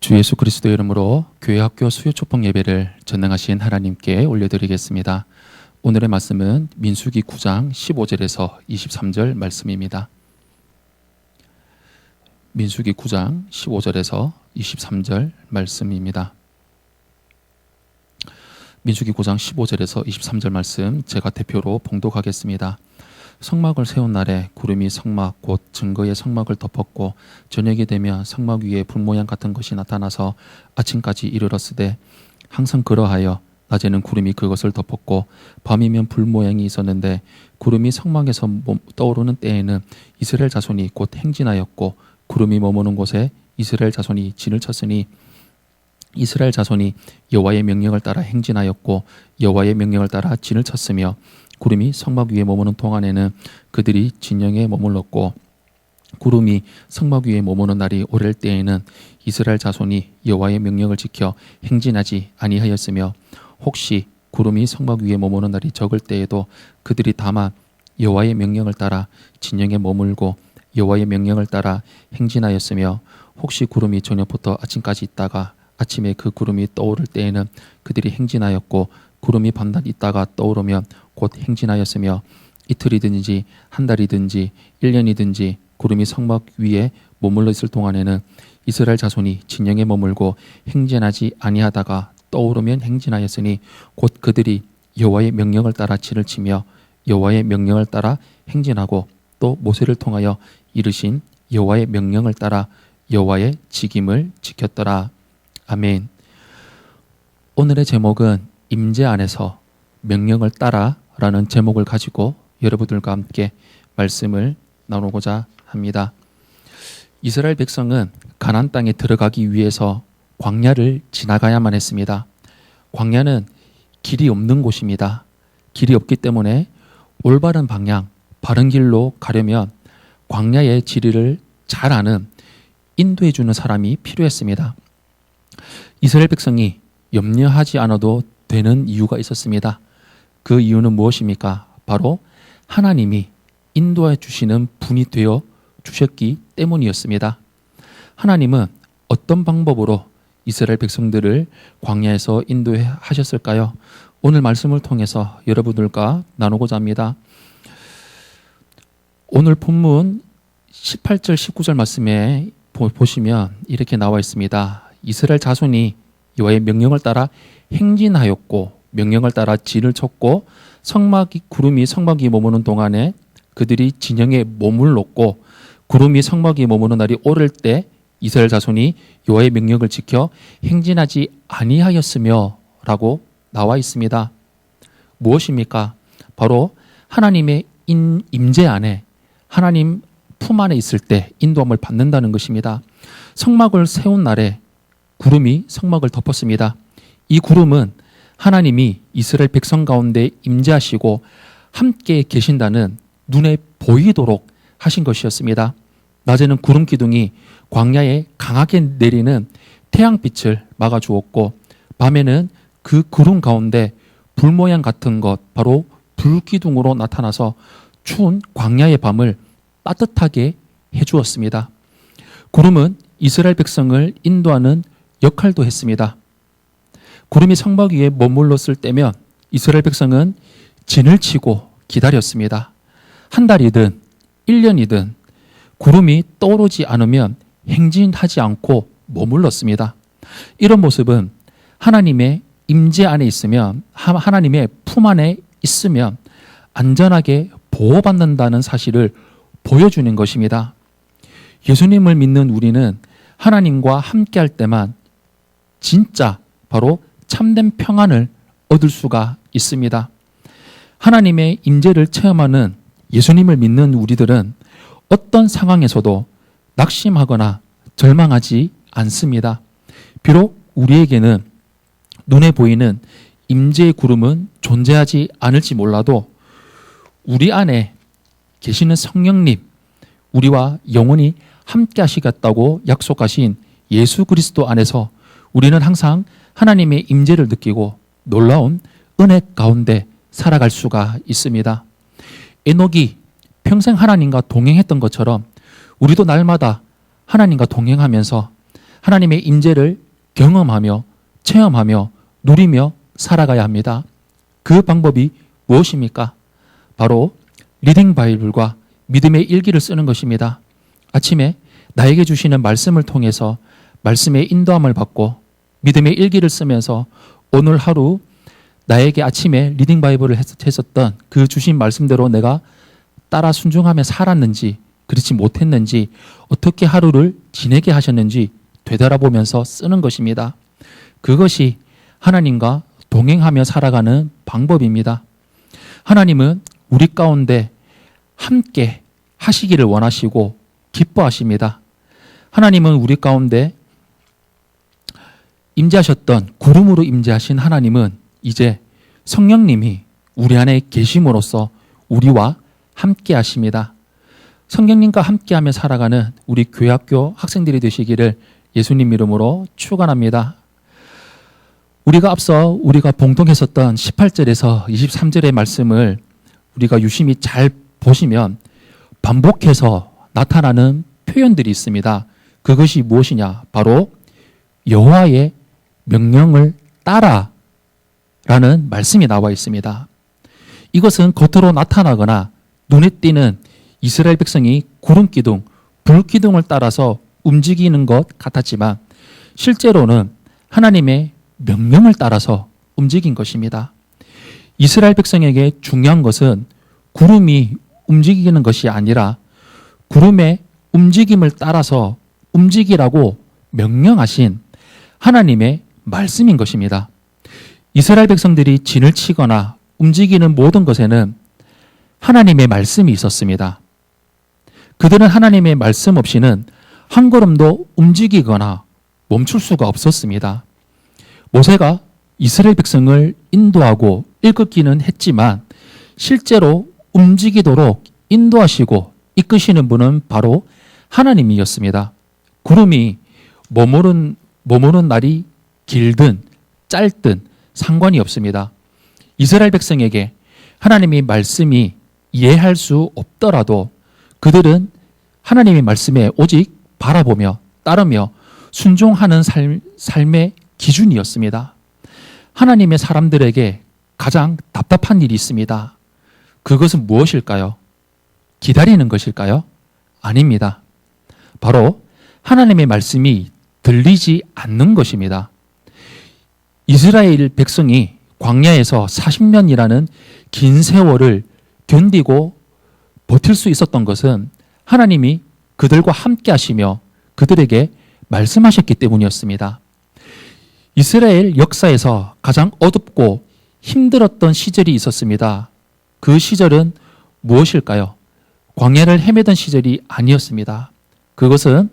주 예수 그리스도의 이름으로 교회 학교 수요 초청 예배를 전능하신 하나님께 올려드리겠습니다. 오늘의 말씀은 민수기 9장 15절에서 23절 말씀입니다. 민수기 9장 15절에서 23절 말씀입니다. 민수기 9장 15절에서 23절 말씀 제가 대표로 봉독하겠습니다. 성막을 세운 날에 구름이 성막 곧 증거의 성막을 덮었고 저녁이 되면 성막 위에 불모양 같은 것이 나타나서 아침까지 이르렀으되 항상 그러하여 낮에는 구름이 그것을 덮었고 밤이면 불모양이 있었는데 구름이 성막에서 떠오르는 때에는 이스라엘 자손이 곧 행진하였고 구름이 머무는 곳에 이스라엘 자손이 진을 쳤으니 이스라엘 자손이 여호와의 명령을 따라 행진하였고 여호와의 명령을 따라 진을 쳤으며 구름이 성막 위에 머무는 동안에는 그들이 진영에 머물렀고 구름이 성막 위에 머무는 날이 오랠 때에는 이스라엘 자손이 여호와의 명령을 지켜 행진하지 아니하였으며 혹시 구름이 성막 위에 머무는 날이 적을 때에도 그들이 다만 여호와의 명령을 따라 진영에 머물고 여호와의 명령을 따라 행진하였으며 혹시 구름이 저녁부터 아침까지 있다가 아침에 그 구름이 떠오를 때에는 그들이 행진하였고 구름이 반날 있다가 떠오르면 곧 행진하였으며 이틀이든지 한 달이든지 1년이든지 구름이 성막 위에 머물러 있을 동안에는 이스라엘 자손이 진영에 머물고 행진하지 아니하다가 떠오르면 행진하였으니 곧 그들이 여호와의 명령을 따라 진을 치며 여호와의 명령을 따라 행진하고 또 모세를 통하여 이르신 여호와의 명령을 따라 여호와의 직임을 지켰더라. 아멘. 오늘의 제목은 임재 안에서 명령을 따라 라는 제목을 가지고 여러분들과 함께 말씀을 나누고자 합니다. 이스라엘 백성은 가나안 땅에 들어가기 위해서 광야를 지나가야만 했습니다. 광야는 길이 없는 곳입니다. 길이 없기 때문에 올바른 방향, 바른 길로 가려면 광야의 지리를 잘 아는 인도해 주는 사람이 필요했습니다. 이스라엘 백성이 염려하지 않아도 되는 이유가 있었습니다. 그 이유는 무엇입니까? 바로 하나님이 인도해 주시는 분이 되어 주셨기 때문이었습니다. 하나님은 어떤 방법으로 이스라엘 백성들을 광야에서 인도하셨을까요? 오늘 말씀을 통해서 여러분들과 나누고자 합니다. 오늘 본문 18절 19절 말씀에 보시면 이렇게 나와 있습니다. 이스라엘 자손이 여호와의 명령을 따라 행진하였고 명령을 따라 진을 쳤고 구름이 성막 위에 머무는 동안에 그들이 진영에 머물렀고 구름이 성막 위에 머무는 날이 오를 때 이스라엘 자손이 여호와의 명령을 지켜 행진하지 아니하였으며 라고 나와 있습니다. 무엇입니까? 바로 하나님의 임재 안에 하나님 품 안에 있을 때 인도함을 받는다는 것입니다. 성막을 세운 날에 구름이 성막을 덮었습니다. 이 구름은 하나님이 이스라엘 백성 가운데 임재하시고 함께 계신다는 눈에 보이도록 하신 것이었습니다. 낮에는 구름 기둥이 광야에 강하게 내리는 태양빛을 막아주었고 밤에는 그 구름 가운데 불 모양 같은 것 바로 불기둥으로 나타나서 추운 광야의 밤을 따뜻하게 해주었습니다. 구름은 이스라엘 백성을 인도하는 역할도 했습니다. 구름이 성막 위에 머물렀을 때면 이스라엘 백성은 진을 치고 기다렸습니다. 한 달이든 1년이든 구름이 떠오르지 않으면 행진하지 않고 머물렀습니다. 이런 모습은 하나님의 임재 안에 있으면 하나님의 품 안에 있으면 안전하게 보호받는다는 사실을 보여주는 것입니다. 예수님을 믿는 우리는 하나님과 함께할 때만 진짜 바로 참된 평안을 얻을 수가 있습니다. 하나님의 임재를 체험하는 예수님을 믿는 우리들은 어떤 상황에서도 낙심하거나 절망하지 않습니다. 비록 우리에게는 눈에 보이는 임재의 구름은 존재하지 않을지 몰라도 우리 안에 계시는 성령님, 우리와 영원히 함께 하시겠다고 약속하신 예수 그리스도 안에서 우리는 항상 하나님의 임재를 느끼고 놀라운 은혜 가운데 살아갈 수가 있습니다. 에녹이 평생 하나님과 동행했던 것처럼 우리도 날마다 하나님과 동행하면서 하나님의 임재를 경험하며 체험하며 누리며 살아가야 합니다. 그 방법이 무엇입니까? 바로 리딩 바이블과 믿음의 일기를 쓰는 것입니다. 아침에 나에게 주시는 말씀을 통해서 말씀의 인도함을 받고 믿음의 일기를 쓰면서 오늘 하루 나에게 아침에 리딩 바이블을 했었던 그 주신 말씀대로 내가 따라 순종하며 살았는지 그렇지 못했는지 어떻게 하루를 지내게 하셨는지 되돌아보면서 쓰는 것입니다. 그것이 하나님과 동행하며 살아가는 방법입니다. 하나님은 우리 가운데 함께 하시기를 원하시고 기뻐하십니다. 하나님은 우리 가운데 임재하셨던 구름으로 임재하신 하나님은 이제 성령님이 우리 안에 계심으로써 우리와 함께 하십니다. 성령님과 함께하며 살아가는 우리 교회학교 학생들이 되시기를 예수님 이름으로 축원합니다. 우리가 봉독했었던 18절에서 23절의 말씀을 우리가 유심히 잘 보시면 반복해서 나타나는 표현들이 있습니다. 그것이 무엇이냐? 바로 여호와의 명령을 따라 라는 말씀이 나와 있습니다. 이것은 겉으로 나타나거나 눈에 띄는 이스라엘 백성이 구름 기둥, 불 기둥을 따라서 움직이는 것 같았지만 실제로는 하나님의 명령을 따라서 움직인 것입니다. 이스라엘 백성에게 중요한 것은 구름이 움직이는 것이 아니라 구름의 움직임을 따라서 움직이라고 명령하신 하나님의 말씀인 것입니다. 이스라엘 백성들이 진을 치거나 움직이는 모든 것에는 하나님의 말씀이 있었습니다. 그들은 하나님의 말씀 없이는 한 걸음도 움직이거나 멈출 수가 없었습니다. 모세가 이스라엘 백성을 인도하고 이끌기는 했지만 실제로 움직이도록 인도하시고 이끄시는 분은 바로 하나님이었습니다. 구름이 머무는 날이 길든 짧든 상관이 없습니다. 이스라엘 백성에게 하나님의 말씀이 이해할 수 없더라도 그들은 하나님의 말씀에 오직 바라보며 따르며 순종하는 삶의 기준이었습니다. 하나님의 사람들에게 가장 답답한 일이 있습니다. 그것은 무엇일까요? 기다리는 것일까요? 아닙니다. 바로 하나님의 말씀이 들리지 않는 것입니다. 이스라엘 백성이 광야에서 40년이라는 긴 세월을 견디고 버틸 수 있었던 것은 하나님이 그들과 함께 하시며 그들에게 말씀하셨기 때문이었습니다. 이스라엘 역사에서 가장 어둡고 힘들었던 시절이 있었습니다. 그 시절은 무엇일까요? 광야를 헤매던 시절이 아니었습니다. 그것은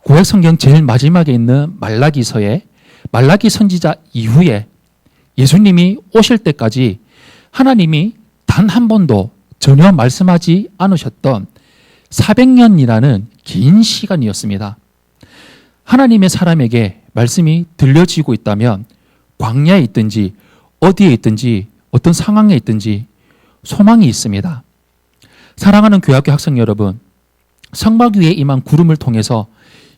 구약 성경 제일 마지막에 있는 말라기서에 말라기 선지자 이후에 예수님이 오실 때까지 하나님이 단 한 번도 전혀 말씀하지 않으셨던 400년이라는 긴 시간이었습니다. 하나님의 사람에게 말씀이 들려지고 있다면 광야에 있든지 어디에 있든지 어떤 상황에 있든지 소망이 있습니다. 사랑하는 교회학교 학생 여러분, 성막 위에 임한 구름을 통해서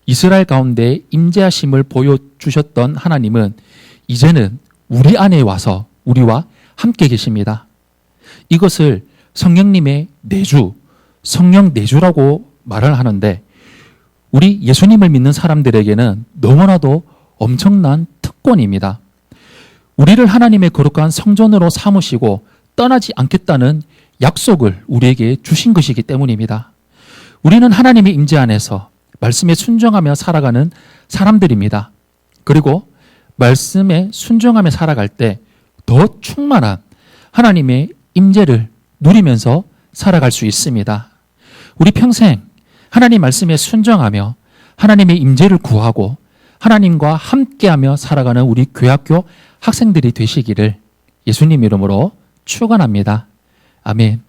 이스라엘 가운데 임재하심을 보여주셨던 하나님은 이제는 우리 안에 와서 우리와 함께 계십니다. 이것을 성령님의 내주, 성령 내주라고 말을 하는데 우리 예수님을 믿는 사람들에게는 너무나도 엄청난 특권입니다. 우리를 하나님의 거룩한 성전으로 삼으시고 떠나지 않겠다는 약속을 우리에게 주신 것이기 때문입니다. 우리는 하나님의 임재 안에서 말씀에 순종하며 살아가는 사람들입니다. 그리고 말씀에 순종하며 살아갈 때 더 충만한 하나님의 임재를 누리면서 살아갈 수 있습니다. 우리 평생 하나님 말씀에 순종하며 하나님의 임재를 구하고 하나님과 함께하며 살아가는 우리 교회학교 학생들이 되시기를 예수님 이름으로 축원합니다. 아멘.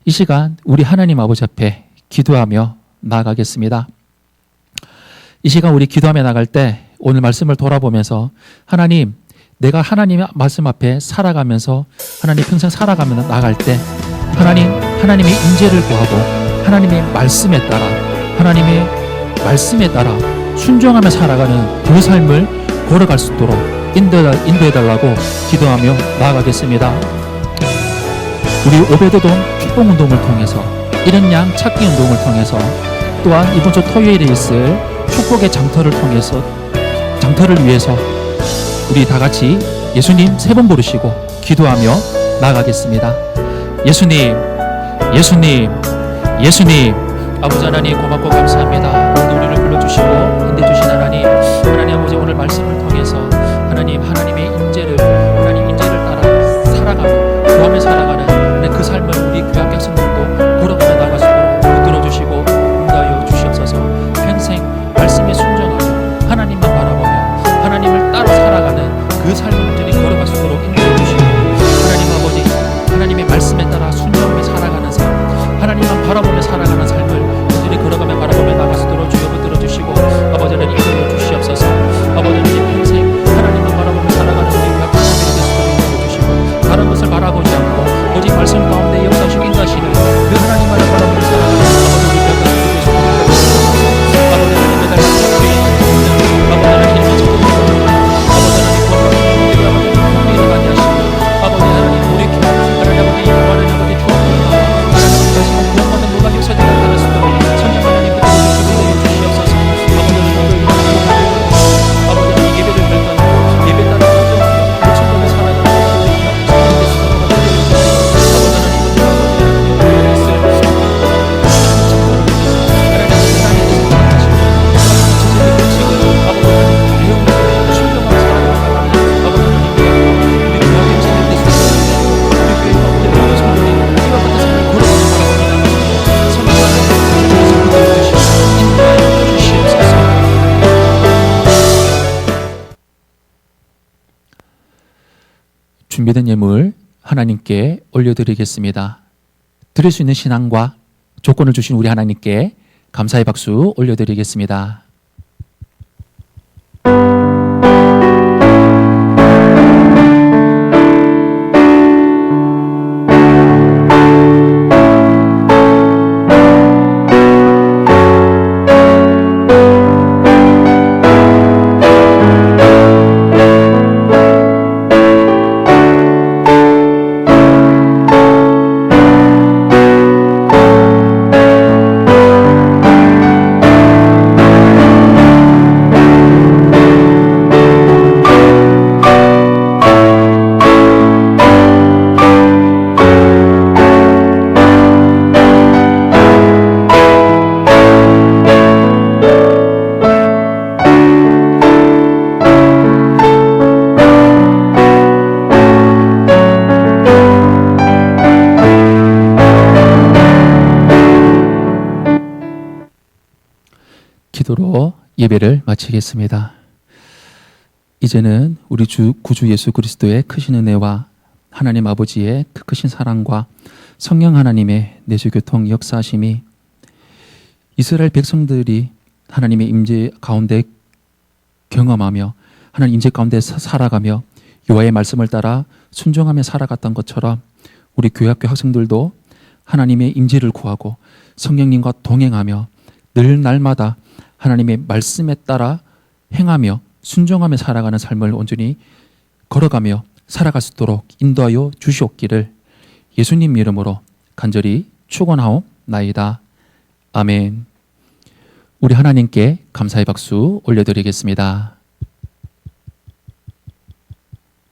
이 시간 우리 하나님 아버지 앞에 기도하며 나아가겠습니다. 이 시간 우리 기도하며 나갈 때 오늘 말씀을 돌아보면서 하나님, 내가 하나님의 말씀 앞에 살아가면서 하나님 평생 살아가며 나갈 때 하나님의 임재를 구하고 하나님의 말씀에 따라 순종하며 살아가는 그 삶을 걸어갈 수 있도록 인도해달라고 기도하며 나아가겠습니다. 우리 오베드돔 축복운동을 통해서, 이른 양 찾기 운동을 통해서, 또한 이번 주 토요일에 있을 축복의 장터를 위해서 우리 다 같이 예수님 3번 부르시고 기도하며 나아가겠습니다. 예수님, 예수님, 예수님. 아버지 하나님 고맙고 감사합니다. 오늘도 우리를 불러주시고 인도해주신 하나님, 하나님 아버지 오늘 말씀을 통해서 하나님의 인재를 따라 살아가는, 구하며 살아가는 그 삶을 우리 교회 학생들도 걸어가며 나갈 수 있도록 붙들어 주시고 인도하여 주시옵소서. 평생 말씀에 순종하며 하나님만 바라보며 하나님을 따라 살아가는 그 삶을 온전히 걸어갈 수 있도록 인도해 주시고, 하나님 아버지 하나님의 말씀에 따라 순종하며 살아가는 삶, 하나님만 바라보며 살아가는 삶을 온전히 걸어가며 바라보며 나갈 수 있도록 주여 붙들어 주시고, 아버지는 인도해 주시옵소서. 아버지는 평생 하나님만 바라보며 살아가는 우리 교회 학생들이 될 수 있도록 인도해 주시고, 다른 것을 바라보지 않고 오직 말씀 가운데 역사하시고 인도하시는 그 하나님만을 바라보며 살아가는 아버지 우리 교회 학생들이 될 수 있도록 인도해 주시옵소서. 아버지 하나님 매달 주의 아버지 하나님 힘을 찾고 아버지 하나님 구원받는 우리 아버지 공의를 많이 하시고, 아버지 하나님 돌이켜 하나님 아버지 이만한 아버지 주옵소서. 하나님 다시 구원받는 놀라운 역사들을 받을 수 있도록 성령 하나님 붙들어 주시고 주시옵소서. 아버지 하나님 아버지 하나님 예배를 결단하고 예배 따라 순종하며 물천국에 살아가는 준비된 예물 하나님께 올려드리겠습니다. 드릴 수 있는 신앙과 조건을 주신 우리 하나님께 감사의 박수 올려드리겠습니다. 기도로 예배를 마치겠습니다. 이제는 우리 구주 예수 그리스도의 크신 은혜와 하나님 아버지의 그 크신 사랑과 성령 하나님의 내주교통 역사하심이 이스라엘 백성들이 하나님의 임재 가운데 경험하며 하나님 임재 가운데 살아가며 여호와의 말씀을 따라 순종하며 살아갔던 것처럼 우리 교회학교 학생들도 하나님의 임재를 구하고 성령님과 동행하며 늘 날마다 하나님의 말씀에 따라 행하며 순종하며 살아가는 삶을 온전히 걸어가며 살아갈 수 있도록 인도하여 주시옵기를 예수님 이름으로 간절히 축원하옵나이다. 아멘. 우리 하나님께 감사의 박수 올려드리겠습니다.